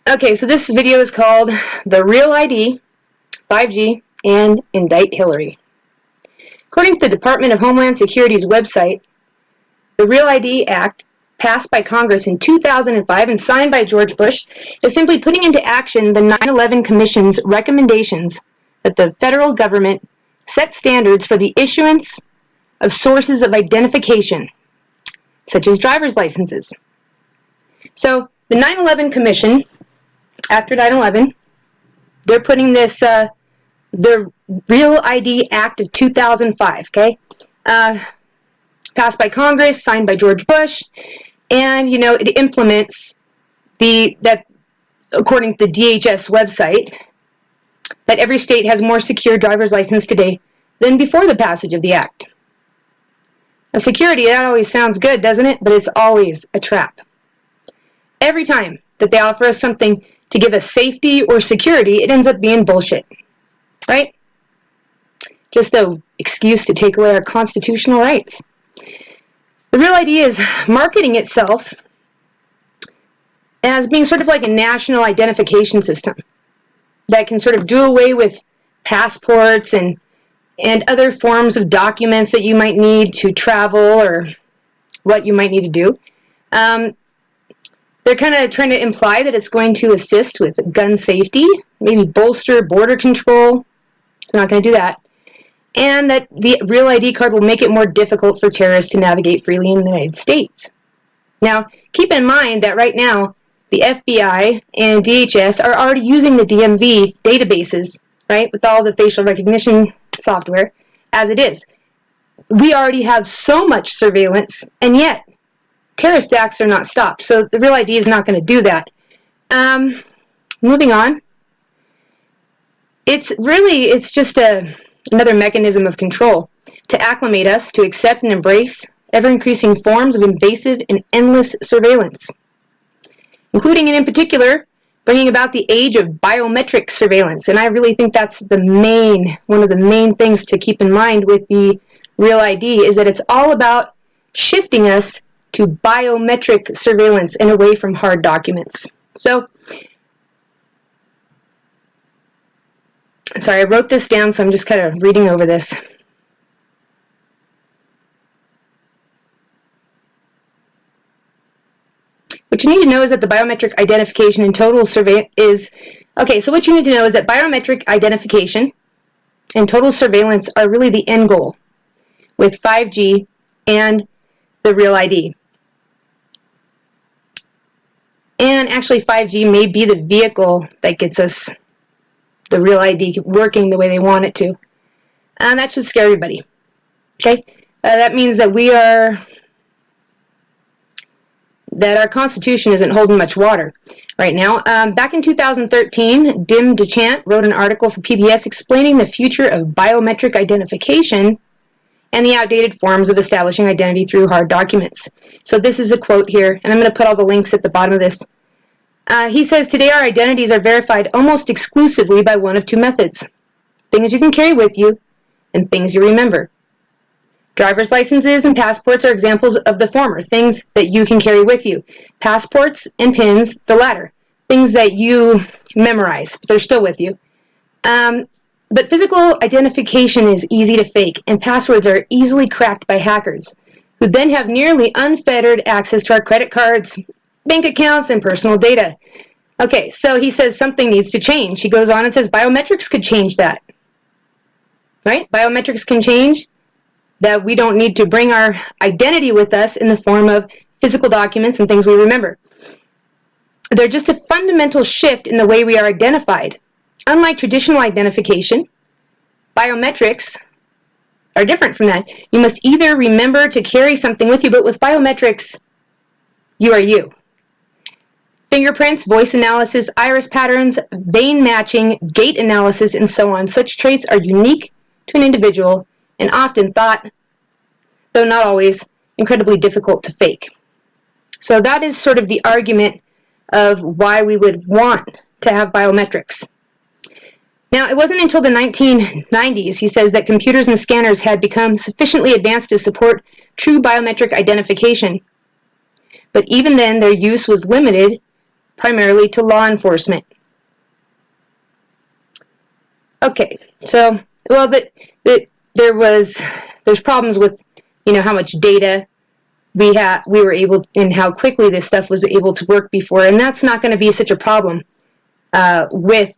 Okay, so this video is called The Real ID, 5G, and Indict Hillary. According to the Department of Homeland Security's website, the Real ID Act, passed by Congress in 2005 and signed by George Bush, is simply putting into action the 9/11 Commission's recommendations that the federal government set standards for the issuance of sources of identification, such as driver's licenses. So, the 9/11 Commission, after 9/11, they're putting this, the Real ID Act of 2005, okay? Passed by Congress, signed by George Bush, and, it implements that, according to the DHS website, that every state has more secure driver's license today than before the passage of the act. Now, security, that always sounds good, doesn't it? But it's always a trap. Every time that they offer us something to give us safety or security, it ends up being bullshit, right? Just an excuse to take away our constitutional rights. The Real ID is marketing itself as being sort of like a national identification system that can sort of do away with passports and other forms of documents that you might need to travel or what you might need to do. They're kind of trying to imply that it's going to assist with gun safety, maybe bolster border control. It's not going to do that. And that the Real ID card will make it more difficult for terrorists to navigate freely in the United States. Now, keep in mind that right now, the FBI and DHS are already using the DMV databases, right, with all the facial recognition software, as it is. We already have so much surveillance, and yet terrorist acts are not stopped. So the Real ID is not going to do that. Moving on. It's just another mechanism of control to acclimate us to accept and embrace ever-increasing forms of invasive and endless surveillance, including and in particular bringing about the age of biometric surveillance. And I really think that's one of the main things to keep in mind with the Real ID is that it's all about shifting us to biometric surveillance and away from hard documents. So, sorry, I wrote this down, so I'm just kind of reading over this. What you need to know is that the biometric identification and total surveillance is... Okay, so what you need to know is that biometric identification and total surveillance are really the end goal with 5G and the Real ID. And actually 5G may be the vehicle that gets us the Real ID working the way they want it to. And that should scare everybody. Okay? That means that that our Constitution isn't holding much water right now. Back in 2013, Dim DeChant wrote an article for PBS explaining the future of biometric identification and the outdated forms of establishing identity through hard documents. So this is a quote here, and I'm going to put all the links at the bottom of this. He says, today our identities are verified almost exclusively by one of two methods. Things you can carry with you and things you remember. Driver's licenses and passports are examples of the former, things that you can carry with you. Passports and pins, the latter, things that you memorize, but they're still with you. But physical identification is easy to fake, and passwords are easily cracked by hackers, who then have nearly unfettered access to our credit cards, bank accounts, and personal data. Okay, so he says something needs to change. He goes on and says biometrics could change that. Right? Biometrics can change that we don't need to bring our identity with us in the form of physical documents and things we remember. They're just a fundamental shift in the way we are identified. Unlike traditional identification, biometrics are different from that. You must either remember to carry something with you, but with biometrics, you are you. Fingerprints, voice analysis, iris patterns, vein matching, gait analysis, and so on. Such traits are unique to an individual and often thought, though not always, incredibly difficult to fake. So that is sort of the argument of why we would want to have biometrics. Now, it wasn't until the 1990s, he says, that computers and scanners had become sufficiently advanced to support true biometric identification. But even then, their use was limited primarily to law enforcement. Okay, so, well, there's problems with, how much data we were able, and how quickly this stuff was able to work before, and that's not going to be such a problem with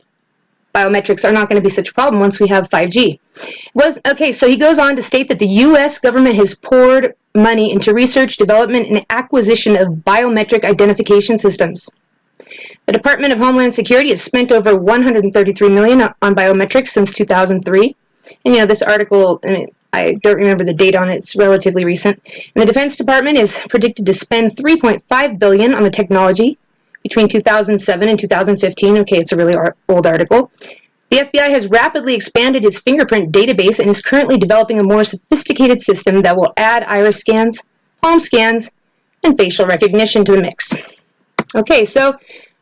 biometrics are not going to be such a problem once we have 5G. Okay, so he goes on to state that the U.S. government has poured money into research, development, and acquisition of biometric identification systems. The Department of Homeland Security has spent over $133 million on biometrics since 2003. And this article, I don't remember the date on it, it's relatively recent. And the Defense Department is predicted to spend $3.5 billion on the technology between 2007 and 2015. Okay, it's a really old article. The FBI has rapidly expanded its fingerprint database and is currently developing a more sophisticated system that will add iris scans, palm scans, and facial recognition to the mix. Okay, so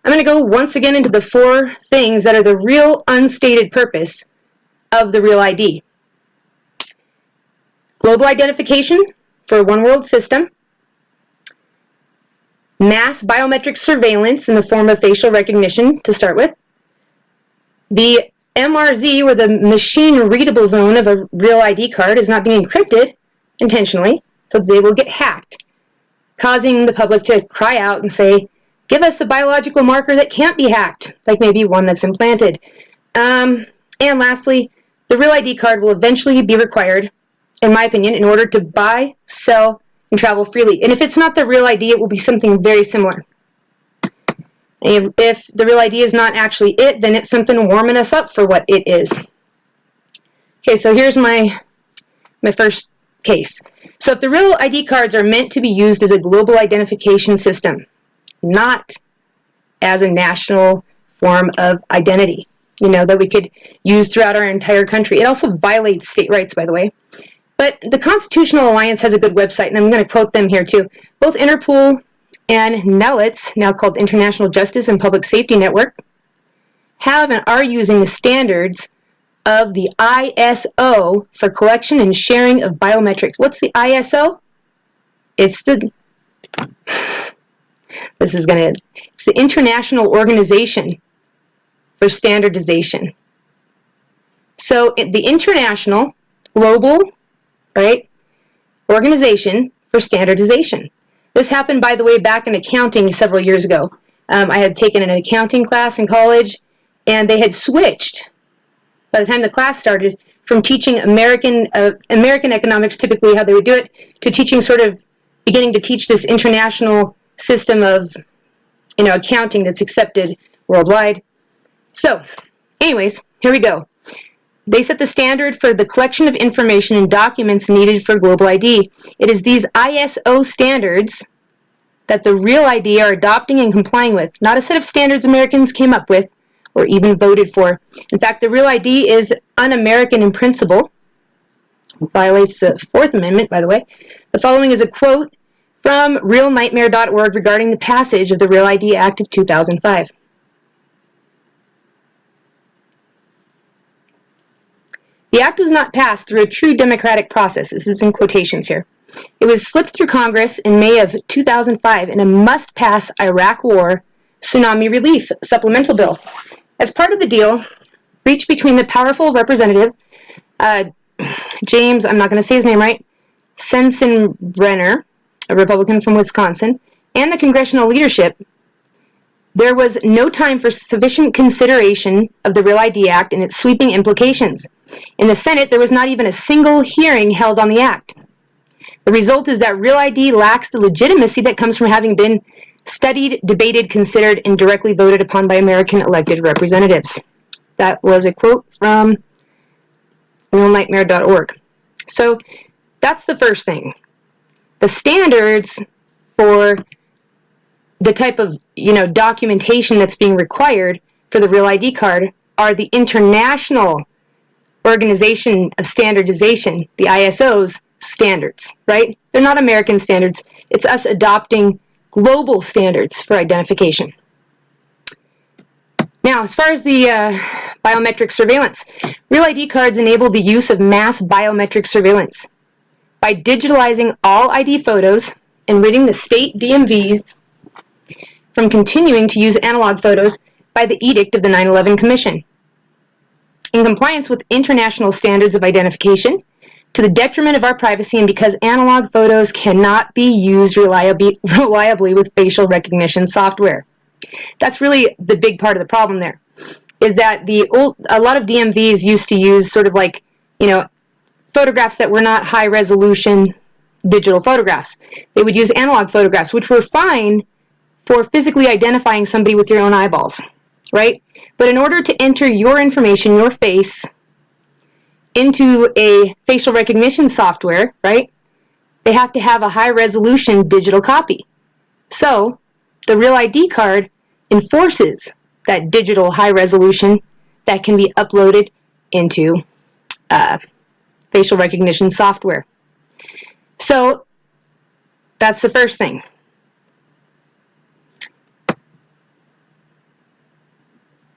I'm going to go once again into the 4 things that are the real unstated purpose of the Real ID. Global identification for a one-world system. Mass biometric surveillance in the form of facial recognition to start with. The MRZ, or the machine-readable zone of a Real ID card, is not being encrypted intentionally, so they will get hacked, causing the public to cry out and say, give us a biological marker that can't be hacked, like maybe one that's implanted. And lastly, the Real ID card will eventually be required, in my opinion, in order to buy, sell, and travel freely. And if it's not the Real ID, it will be something very similar. If the Real ID is not actually it, then it's something warming us up for what it is. Okay, so here's my first case. So if the Real ID cards are meant to be used as a global identification system, not as a national form of identity, that we could use throughout our entire country. It also violates state rights, by the way. But the Constitutional Alliance has a good website, and I'm going to quote them here too. Both Interpol and NELITS, now called International Justice and Public Safety Network, have and are using the standards of the ISO for collection and sharing of biometrics. What's the ISO? It's the International Organization for Standardization. So the international, global, organization for standardization. This happened, by the way, back in accounting several years ago. I had taken an accounting class in college, and they had switched, by the time the class started, from teaching American economics, typically how they would do it, to teaching beginning to teach this international system of, accounting that's accepted worldwide. So, anyways, here we go. They set the standard for the collection of information and documents needed for global ID. It is these ISO standards that the Real ID are adopting and complying with, not a set of standards Americans came up with or even voted for. In fact, the Real ID is un-American in principle. It violates the 4th Amendment, by the way. The following is a quote from realnightmare.org regarding the passage of the Real ID Act of 2005. The act was not passed through a true democratic process. This is in quotations here. It was slipped through Congress in May of 2005 in a must-pass Iraq War tsunami relief supplemental bill. As part of the deal reached between the powerful representative, James, I'm not going to say his name right, Sensenbrenner, a Republican from Wisconsin, and the congressional leadership, there was no time for sufficient consideration of the Real ID Act and its sweeping implications. In the Senate, there was not even a single hearing held on the act. The result is that Real ID lacks the legitimacy that comes from having been studied, debated, considered, and directly voted upon by American elected representatives. That was a quote from realnightmare.org. So that's the first thing. The standards for the type of documentation that's being required for the Real ID card are the International Organization of Standardization, the ISO's standards, right? They're not American standards. It's us adopting global standards for identification. Now, as far as the biometric surveillance, Real ID cards enable the use of mass biometric surveillance. By digitalizing all ID photos and ridding the state DMVs from continuing to use analog photos by the edict of the 9/11 Commission. In compliance with international standards of identification, to the detriment of our privacy and because analog photos cannot be used reliably with facial recognition software. That's really the big part of the problem there, is that a lot of DMVs used to use sort of like, photographs that were not high resolution digital photographs. They would use analog photographs, which were fine for physically identifying somebody with your own eyeballs, right? But in order to enter your information, your face, into a facial recognition software, right, they have to have a high-resolution digital copy. So the Real ID card enforces that digital high resolution that can be uploaded into facial recognition software. So that's the first thing.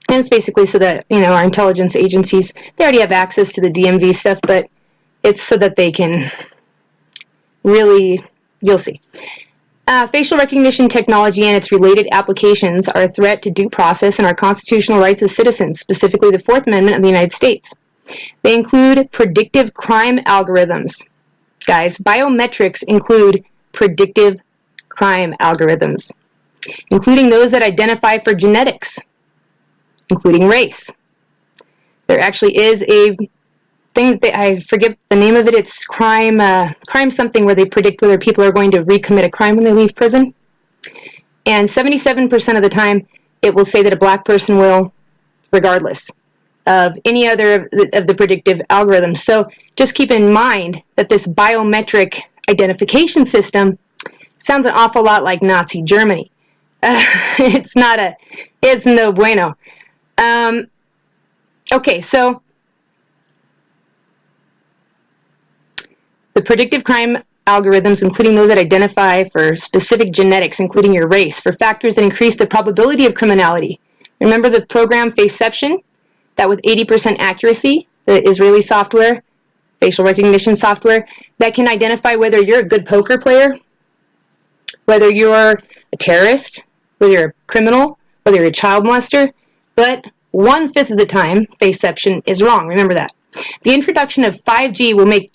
And it's basically so that, our intelligence agencies, they already have access to the DMV stuff, but it's so that they can really, you'll see. Facial recognition technology and its related applications are a threat to due process and our constitutional rights as citizens, specifically the Fourth Amendment of the United States. They include predictive crime algorithms. Guys, biometrics include predictive crime algorithms, including those that identify for genetics, including race. There actually is a thing that I forget the name of it. It's crime something, where they predict whether people are going to recommit a crime when they leave prison. And 77% of the time, it will say that a black person will, regardless of any other of the predictive algorithms. So just keep in mind that this biometric identification system sounds an awful lot like Nazi Germany. It's no bueno. Okay, so the predictive crime algorithms, including those that identify for specific genetics, including your race, for factors that increase the probability of criminality. Remember the program Faceception? That with 80% accuracy, the Israeli software, facial recognition software, that can identify whether you're a good poker player, whether you're a terrorist, whether you're a criminal, whether you're a child molester, but 1/5 of the time, Faceception is wrong. Remember that. The introduction of 5G will make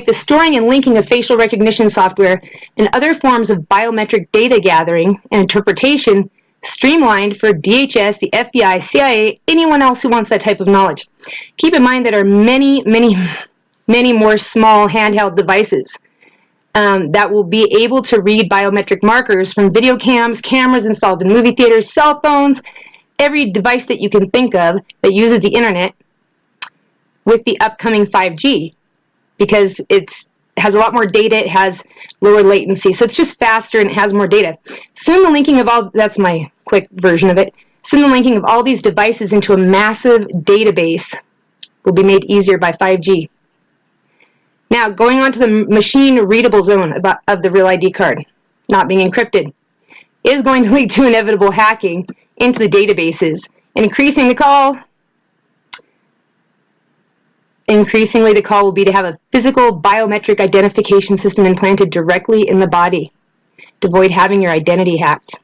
the storing and linking of facial recognition software and other forms of biometric data gathering and interpretation streamlined for DHS, the FBI, CIA, anyone else who wants that type of knowledge. Keep in mind that there are many, many, many more small handheld devices that will be able to read biometric markers from video cams, cameras installed in movie theaters, cell phones, every device that you can think of that uses the internet with the upcoming 5G, because it has a lot more data, it has lower latency, so it's just faster and it has more data. Soon the linking of that's my quick version of it, soon the linking of all these devices into a massive database will be made easier by 5G. Now, going on to the machine-readable zone of the Real ID card, not being encrypted, is going to lead to inevitable hacking into the databases, and increasingly the call will be to have a physical biometric identification system implanted directly in the body to avoid having your identity hacked.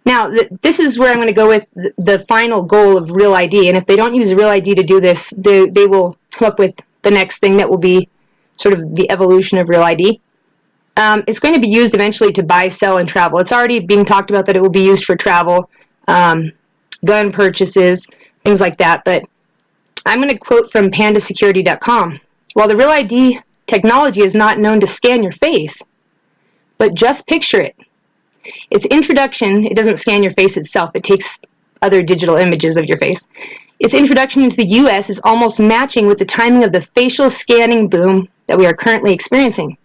Now, this is where I'm going to go with the final goal of Real ID, and if they don't use Real ID to do this, they will come up with the next thing that will be sort of the evolution of Real ID. It's going to be used eventually to buy, sell, and travel. It's already being talked about that it will be used for travel, gun purchases, things like that, but I'm going to quote from pandasecurity.com. While the Real ID technology is not known to scan your face, but just picture it. Its introduction, it doesn't scan your face itself, it takes other digital images of your face. Its introduction into the US is almost matching with the timing of the facial scanning boom that we are currently experiencing.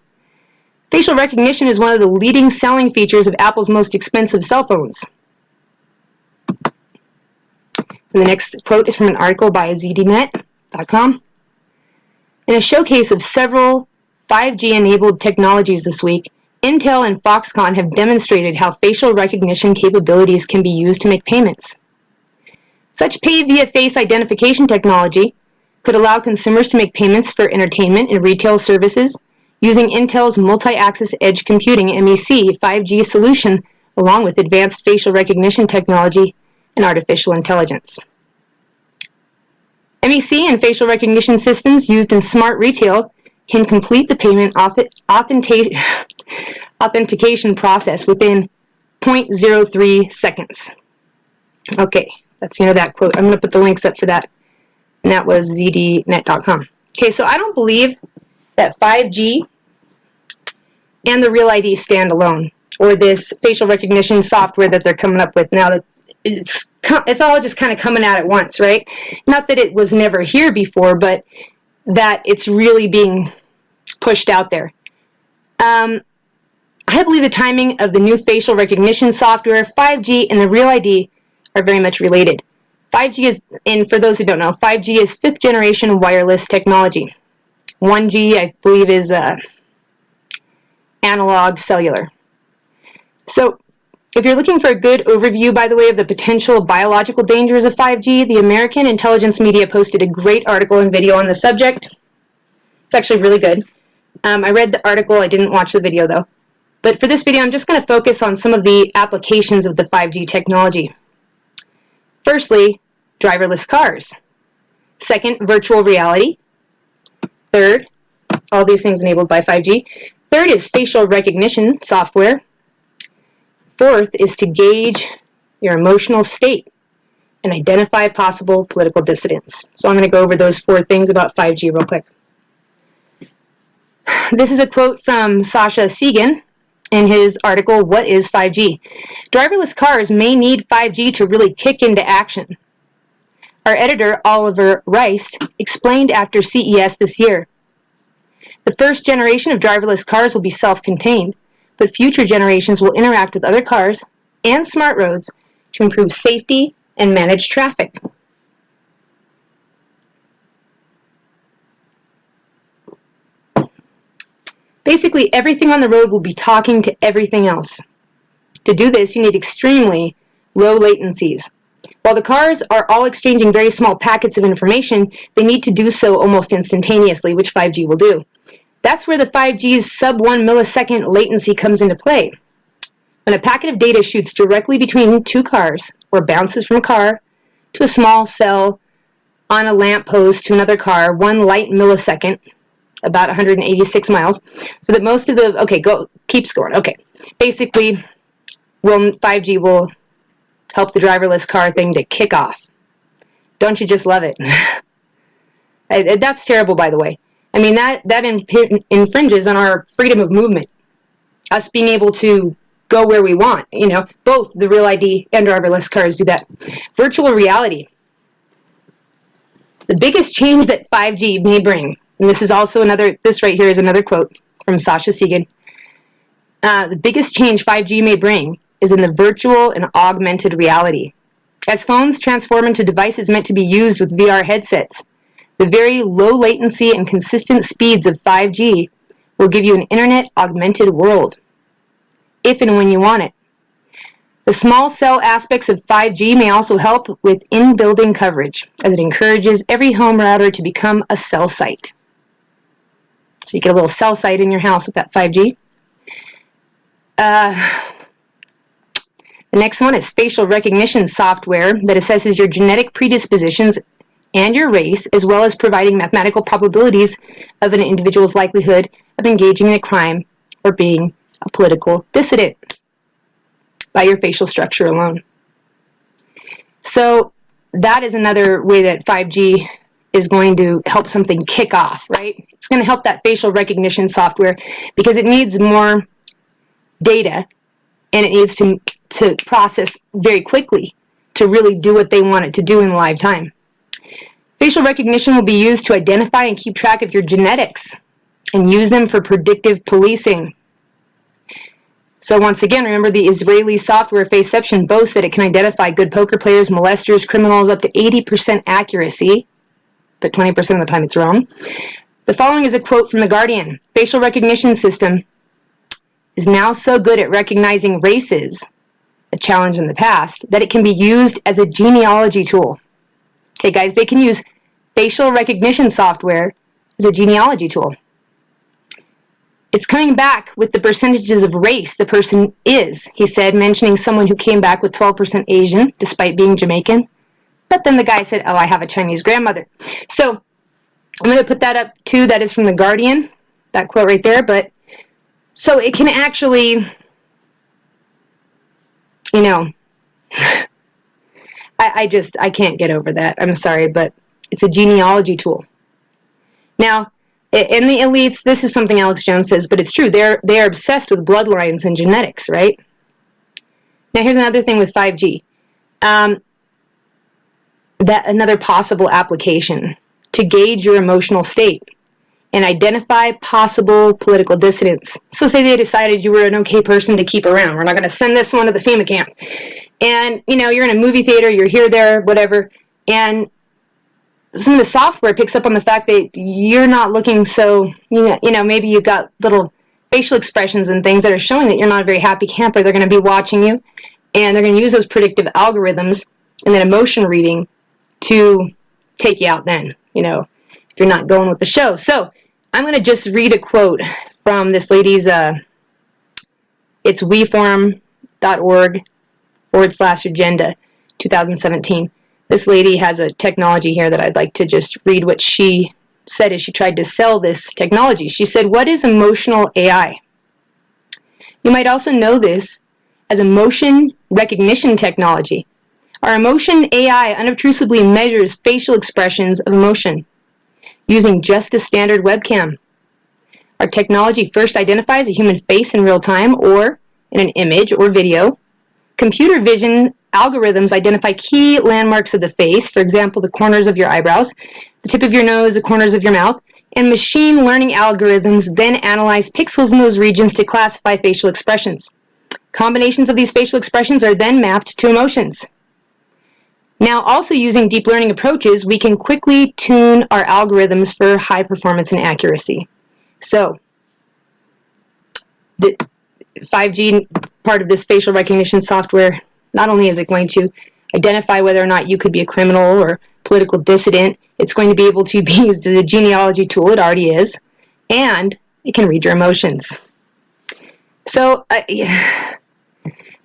Facial recognition is one of the leading selling features of Apple's most expensive cell phones. And the next quote is from an article by zdnet.com. In a showcase of several 5G-enabled technologies this week, Intel and Foxconn have demonstrated how facial recognition capabilities can be used to make payments. Such pay-via-face identification technology could allow consumers to make payments for entertainment and retail services using Intel's multi-axis edge computing MEC 5G solution along with advanced facial recognition technology and artificial intelligence. MEC and facial recognition systems used in smart retail can complete the payment authentication process within 0.03 seconds. Okay, that's the end of that quote. I'm going to put the links up for that. And that was zdnet.com. Okay, so I don't believe that 5G and the Real ID stand alone, or this facial recognition software that they're coming up with now. That it's all just kind of coming out at once, right? Not that it was never here before, but that it's really being pushed out there. I believe the timing of the new facial recognition software, 5G, and the Real ID are very much related. 5G is, and for those who don't know, 5G is 5th generation wireless technology. 1G, I believe, is analog cellular. So, if you're looking for a good overview, by the way, of the potential biological dangers of 5G, the American intelligence media posted a great article and video on the subject. It's actually really good. I read the article, I didn't watch the video though. But for this video, I'm just going to focus on some of the applications of the 5G technology. Firstly, driverless cars. Second, virtual reality. Third, all these things enabled by 5G. Third is facial recognition software. Fourth is to gauge your emotional state and identify possible political dissidents. So I'm going to go over those 4 things about 5G real quick. This is a quote from Sasha Segan in his article, What is 5G? Driverless cars may need 5G to really kick into action. Our editor, Oliver Rice, explained after CES this year. The first generation of driverless cars will be self-contained, but future generations will interact with other cars and smart roads to improve safety and manage traffic. Basically, everything on the road will be talking to everything else. To do this, you need extremely low latencies. While the cars are all exchanging very small packets of information, they need to do so almost instantaneously, which 5G will do. That's where the 5G's sub-1 millisecond latency comes into play. When a packet of data shoots directly between 2 cars, or bounces from a car to a small cell on a lamp post to another car, 1 light millisecond, about 186 miles, so that most of the, okay, keep scoring, okay. Basically, 5G will help the driverless car thing to kick off. Don't you just love it? That's terrible, by the way. I mean, that infringes on our freedom of movement, us being able to go where we want. You know, both the Real ID and driverless cars do that. Virtual reality. The biggest change that 5G may bring, and this is also this right here is another quote from Sasha Segan. The biggest change 5G may bring is in the virtual and augmented reality. As phones transform into devices meant to be used with VR headsets, the very low latency and consistent speeds of 5G will give you an internet augmented world, if and when you want it. The small cell aspects of 5G may also help with in-building coverage, as it encourages every home router to become a cell site. So you get a little cell site in your house with that 5G. The next one is facial recognition software that assesses your genetic predispositions and your race, as well as providing mathematical probabilities of an individual's likelihood of engaging in a crime or being a political dissident by your facial structure alone. So that is another way that 5G is going to help something kick off, right? It's going to help that facial recognition software because it needs more data and it needs to process very quickly to really do what they want it to do in live time. Facial recognition will be used to identify and keep track of your genetics and use them for predictive policing. So once again, remember the Israeli software Faceception boasts that it can identify good poker players, molesters, criminals up to 80% accuracy, but 20% of the time it's wrong. The following is a quote from The Guardian. Facial recognition system is now so good at recognizing races, a challenge in the past, that it can be used as a genealogy tool. Okay, guys, they can use facial recognition software as a genealogy tool. It's coming back with the percentages of race the person is, he said, mentioning someone who came back with 12% Asian, despite being Jamaican. But then the guy said, oh, I have a Chinese grandmother. So I'm going to put that up too. That is from The Guardian, that quote right there. But so it can actually, you know, I can't get over that. I'm sorry, but it's a genealogy tool. Now, in the elites, this is something Alex Jones says, but it's true. They are obsessed with bloodlines and genetics, right? Now, here's another thing with 5G. That another possible application to gauge your emotional state and identify possible political dissidents. So say they decided you were an okay person to keep around. We're not going to send this one to the FEMA camp. And, you know, you're in a movie theater, you're here, there, whatever, and some of the software picks up on the fact that you're not looking so, you know, maybe you've got little facial expressions and things that are showing that you're not a very happy camper. They're going to be watching you, and they're going to use those predictive algorithms and then emotion reading to take you out then, you know, if you're not going with the show. So I'm going to just read a quote from this lady's, it's weforum.org/agenda 2017. This lady has a technology here that I'd like to just read what she said as she tried to sell this technology. She said, what is emotional AI? You might also know this as emotion recognition technology. Our emotion AI unobtrusively measures facial expressions of emotion using just a standard webcam. Our technology first identifies a human face in real time or in an image or video. Computer vision algorithms identify key landmarks of the face, for example, the corners of your eyebrows, the tip of your nose, the corners of your mouth, and machine learning algorithms then analyze pixels in those regions to classify facial expressions. Combinations of these facial expressions are then mapped to emotions. Now, also using deep learning approaches, we can quickly tune our algorithms for high performance and accuracy. So, the 5G part of this facial recognition software, not only is it going to identify whether or not you could be a criminal or political dissident, it's going to be able to be used as a genealogy tool, it already is, and it can read your emotions. So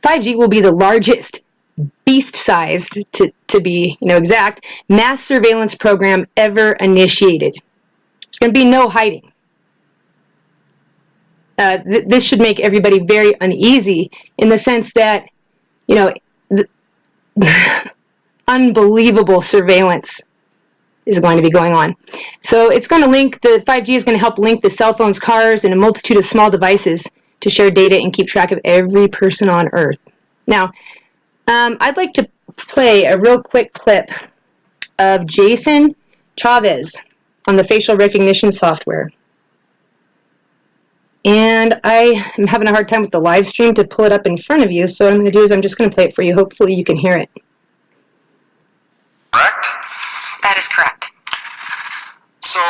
5G will be the largest, beast-sized, to be exact, mass surveillance program ever initiated. There's going to be no hiding. This should make everybody very uneasy in the sense that, unbelievable surveillance is going to be going on. So it's going to link, the 5G is going to help link the cell phones, cars, and a multitude of small devices to share data and keep track of every person on Earth. Now, I'd like to play a real quick clip of Jason Chavez on the facial recognition software. And I am having a hard time with the live stream to pull it up in front of you, so what I'm going to do is I'm just going to play it for you. Hopefully you can hear it. Correct? That is correct. So,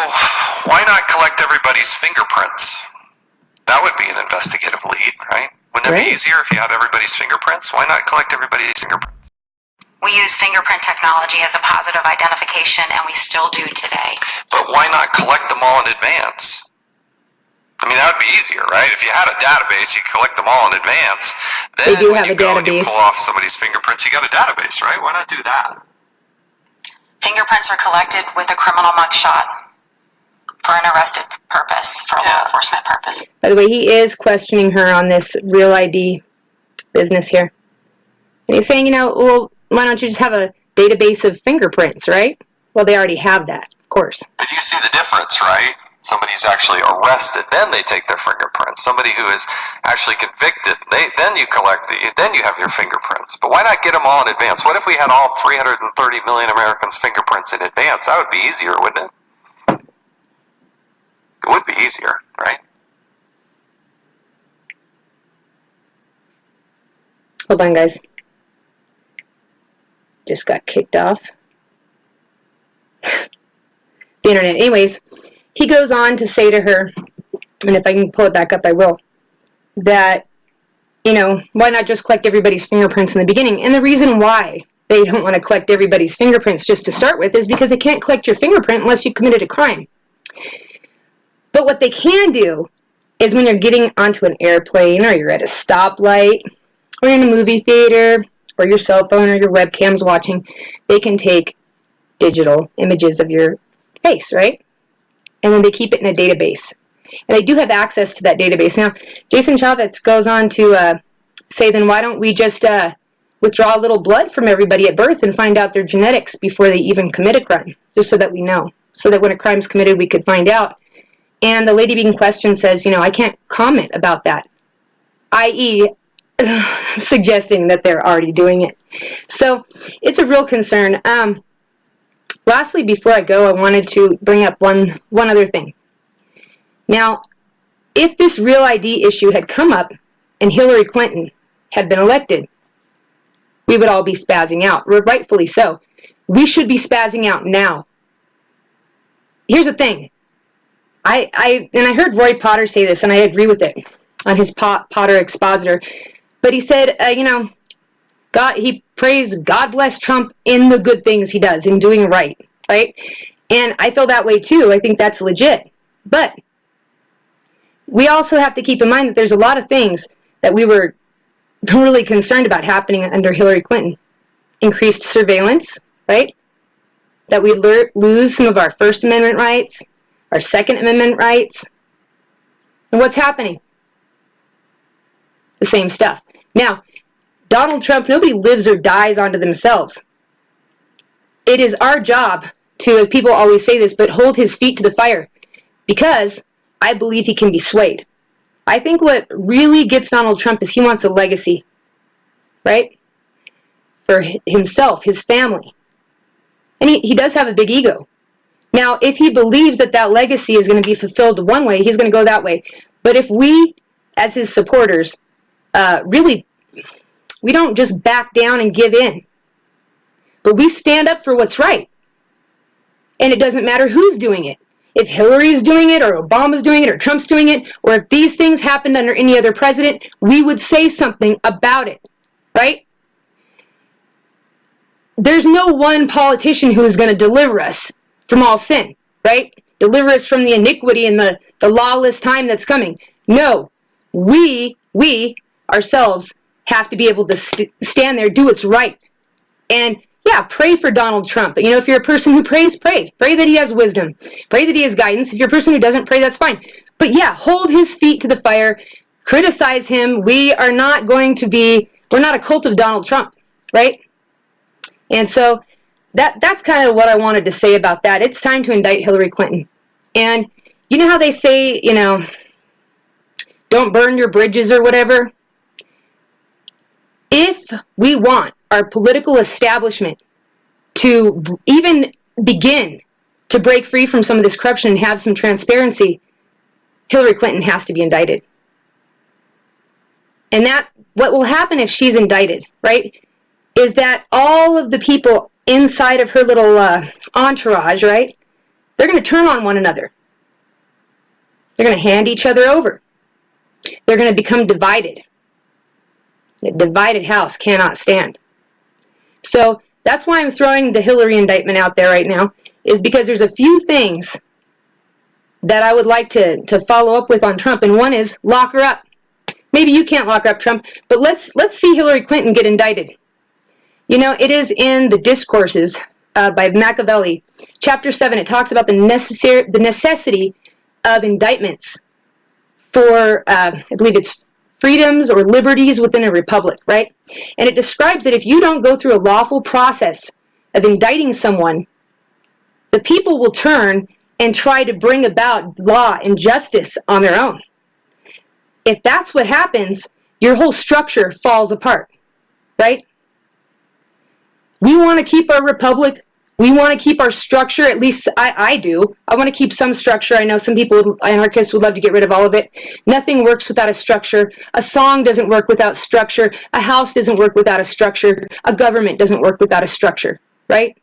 why not collect everybody's fingerprints? That would be an investigative lead, right? Wouldn't it be easier if you had everybody's fingerprints? Why not collect everybody's fingerprints? We use fingerprint technology as a positive identification, and we still do today. But why not collect them all in advance? I mean, that would be easier, right? If you had a database, you collect them all in advance. Then they do when have you a go database. and you pull off somebody's fingerprints, you got a database, right? Why not do that? Fingerprints are collected with a criminal mugshot for an arrested purpose, for a law enforcement purpose. By the way, he is questioning her on this Real ID business here. And he's saying, well, why don't you just have a database of fingerprints, right? Well, they already have that, of course. But you see the difference, right? Somebody's actually arrested, then they take their fingerprints. Somebody who is actually convicted, then you then you have your fingerprints. But why not get them all in advance? What if we had all 330 million Americans' fingerprints in advance? That would be easier, wouldn't it? It would be easier, right? Hold on, guys. Just got kicked off the internet. Anyways, he goes on to say to her, and if I can pull it back up, I will, that, why not just collect everybody's fingerprints in the beginning? And the reason why they don't want to collect everybody's fingerprints just to start with is because they can't collect your fingerprint unless you committed a crime. But what they can do is when you're getting onto an airplane, or you're at a stoplight, or in a movie theater, or your cell phone or your webcam's watching, they can take digital images of your face, right? And then they keep it in a database. And they do have access to that database. Now, Jason Chavez goes on to say, then why don't we just withdraw a little blood from everybody at birth and find out their genetics before they even commit a crime, just so that we know, so that when a crime's committed, we could find out. And the lady being questioned says, I can't comment about that, i.e., suggesting that they're already doing it. So it's a real concern. Lastly, before I go, I wanted to bring up one other thing. Now, if this Real ID issue had come up and Hillary Clinton had been elected, we would all be spazzing out, rightfully so. We should be spazzing out now. Here's the thing. I heard Roy Potter say this, and I agree with it on his Potter Expositor. But he said, he praised God bless Trump in the good things he does, in doing right? And I feel that way too. I think that's legit. But we also have to keep in mind that there's a lot of things that we were really concerned about happening under Hillary Clinton. Increased surveillance, right? That we lose some of our First Amendment rights, our Second Amendment rights. And what's happening? The same stuff. Now, Donald Trump, nobody lives or dies onto themselves. It is our job to, as people always say this, but hold his feet to the fire, because I believe he can be swayed. I think what really gets Donald Trump is he wants a legacy, right? For himself, his family. And he does have a big ego. Now, if he believes that that legacy is going to be fulfilled one way, he's going to go that way. But if we, as his supporters, we don't just back down and give in, but we stand up for what's right. And it doesn't matter who's doing it. If Hillary's doing it, or Obama's doing it, or Trump's doing it, or if these things happened under any other president, we would say something about it, right? There's no one politician who is going to deliver us from all sin, right? Deliver us from the iniquity and the lawless time that's coming. No, we ourselves have to be able to stand there, do what's right. And yeah, pray for Donald Trump. If you're a person who prays, pray. Pray that he has wisdom. Pray that he has guidance. If you're a person who doesn't pray, that's fine. But yeah, hold his feet to the fire. Criticize him. We're not a cult of Donald Trump, right? And so that's kind of what I wanted to say about that. It's time to indict Hillary Clinton. And you know how they say, don't burn your bridges or whatever? If we want our political establishment to even begin to break free from some of this corruption and have some transparency, Hillary Clinton has to be indicted. And what will happen if she's indicted, right, is that all of the people inside of her little entourage, right, they're going to turn on one another. They're going to hand each other over. They're going to become divided. A divided house cannot stand. So that's why I'm throwing the Hillary indictment out there right now, is because there's a few things that I would like to follow up with on Trump, and one is lock her up. Maybe you can't lock up Trump, but let's see Hillary Clinton get indicted. It is in the Discourses by Machiavelli, chapter 7. It talks about the necessity of indictments for, I believe it's freedoms or liberties within a republic, right? And it describes that if you don't go through a lawful process of indicting someone, the people will turn and try to bring about law and justice on their own. If that's what happens, your whole structure falls apart, right? We want to keep our republic. We want to keep our structure, at least I do. I want to keep some structure. I know some people, anarchists, would love to get rid of all of it. Nothing works without a structure. A song doesn't work without structure. A house doesn't work without a structure. A government doesn't work without a structure, right?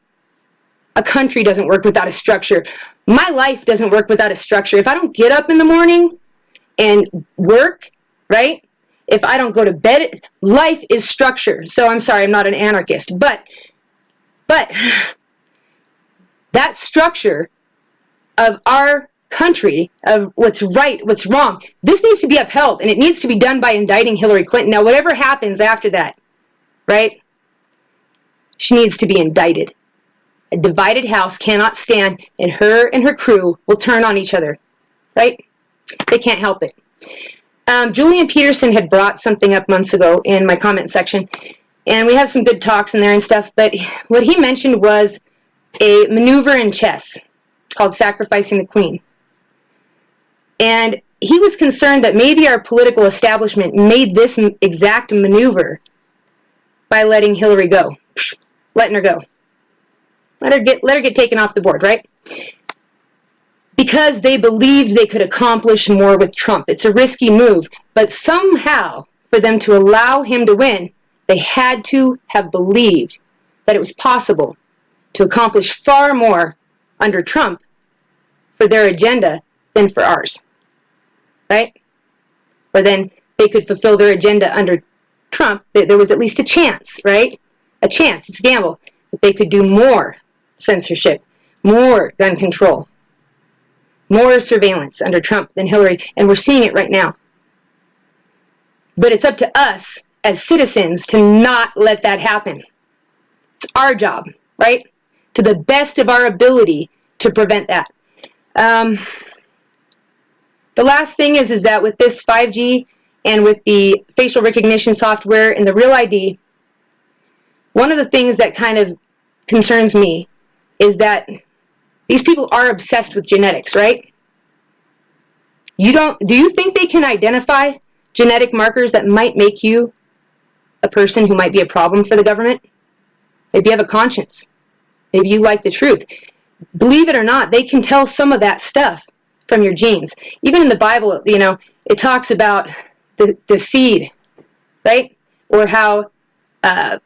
A country doesn't work without a structure. My life doesn't work without a structure. If I don't get up in the morning and work, right? If I don't go to bed, life is structure. So I'm sorry, I'm not an anarchist, but that structure of our country of what's right, what's wrong. This needs to be upheld, and it needs to be done by indicting Hillary Clinton. Now, whatever happens after that, right, she needs to be indicted. A divided house cannot stand, and her crew will turn on each other, right? They can't help it. Julian Peterson had brought something up months ago in my comment section, and we have some good talks in there and stuff, but what he mentioned was a maneuver in chess called sacrificing the queen. And he was concerned that maybe our political establishment made this exact maneuver by letting Hillary go, letting her go. Let her get taken off the board, right? Because they believed they could accomplish more with Trump. It's a risky move, but somehow, for them to allow him to win, they had to have believed that it was possible to accomplish far more under Trump for their agenda than for ours, right? Or then they could fulfill their agenda under Trump. There was at least a chance, right? A chance, it's a gamble, that they could do more censorship, more gun control, more surveillance under Trump than Hillary, and we're seeing it right now. But it's up to us as citizens to not let that happen. It's our job, right? To the best of our ability to prevent that. The last thing is that with this 5G and with the facial recognition software and the Real ID, one of the things that kind of concerns me is that these people are obsessed with genetics, right? Do you think they can identify genetic markers that might make you a person who might be a problem for the government? Maybe you have a conscience. Maybe you like the truth. Believe it or not, they can tell some of that stuff from your genes. Even in the Bible, it talks about the seed, right? Or how, I'm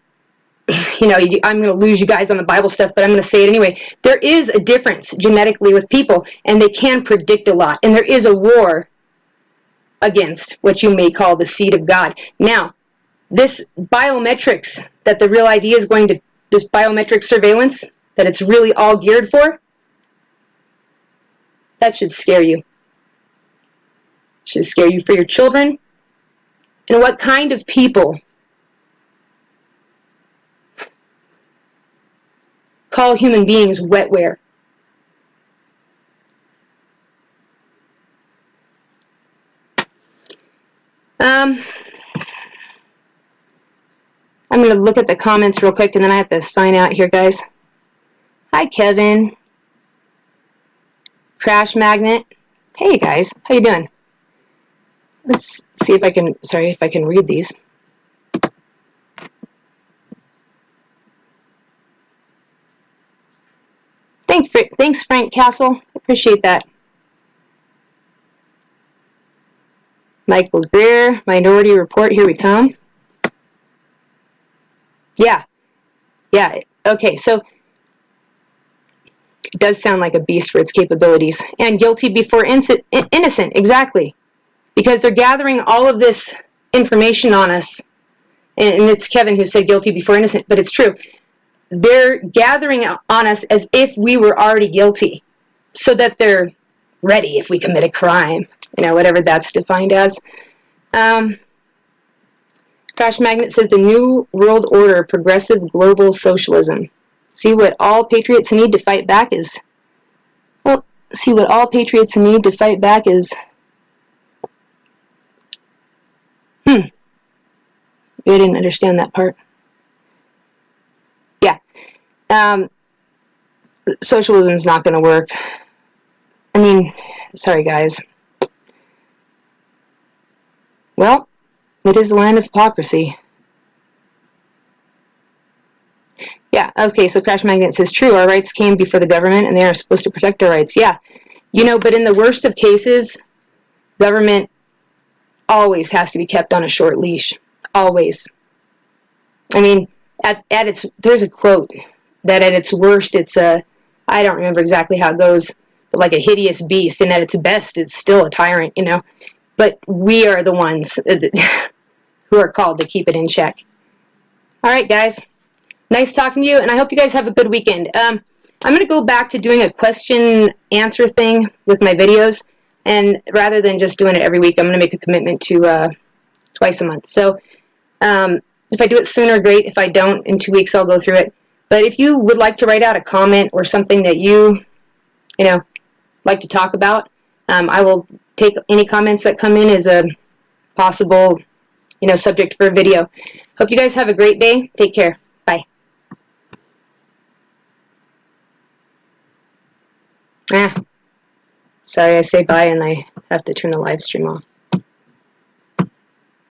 going to lose you guys on the Bible stuff, but I'm going to say it anyway. There is a difference genetically with people, and they can predict a lot. And there is a war against what you may call the seed of God. Now, this biometrics that the Real ID is going to, this biometric surveillance that it's really all geared for, that should scare you. It should scare you for your children. And what kind of people call human beings wetware? I'm going to look at the comments real quick, and then I have to sign out here, guys. Hi, Kevin. Crash Magnet. Hey, guys. How you doing? Let's see if I can, if I can read these. Thanks, Frank Castle. Appreciate that. Michael Greer, Minority Report, here we come. Yeah. Okay, so it does sound like a beast for its capabilities. And guilty before innocent, exactly. Because they're gathering all of this information on us. And it's Kevin who said guilty before innocent, but it's true. They're gathering on us as if we were already guilty, so that they're ready if we commit a crime, whatever that's defined as. Crash Magnet says the New World Order, progressive global socialism. See what all patriots need to fight back is. Well, see what all patriots need to fight back is. I didn't understand that part. Yeah. Socialism is not going to work. I mean, sorry, guys. Well, it is a land of hypocrisy. Yeah, okay, so Crash Magnet says, true, our rights came before the government, and they are supposed to protect our rights. Yeah, but in the worst of cases, government always has to be kept on a short leash. Always. I mean, there's a quote that at its worst, it's I don't remember exactly how it goes, but like a hideous beast, and at its best, it's still a tyrant, But we are the ones who are called to keep it in check. All right, guys. Nice talking to you, and I hope you guys have a good weekend. I'm going to go back to doing a question answer thing with my videos, and rather than just doing it every week, I'm going to make a commitment to twice a month. So if I do it sooner, great. If I don't, in 2 weeks, I'll go through it. But if you would like to write out a comment or something that you like to talk about, I will take any comments that come in as a possible, subject for a video. Hope you guys have a great day. Take care. Bye. Sorry, I say bye and I have to turn the live stream off.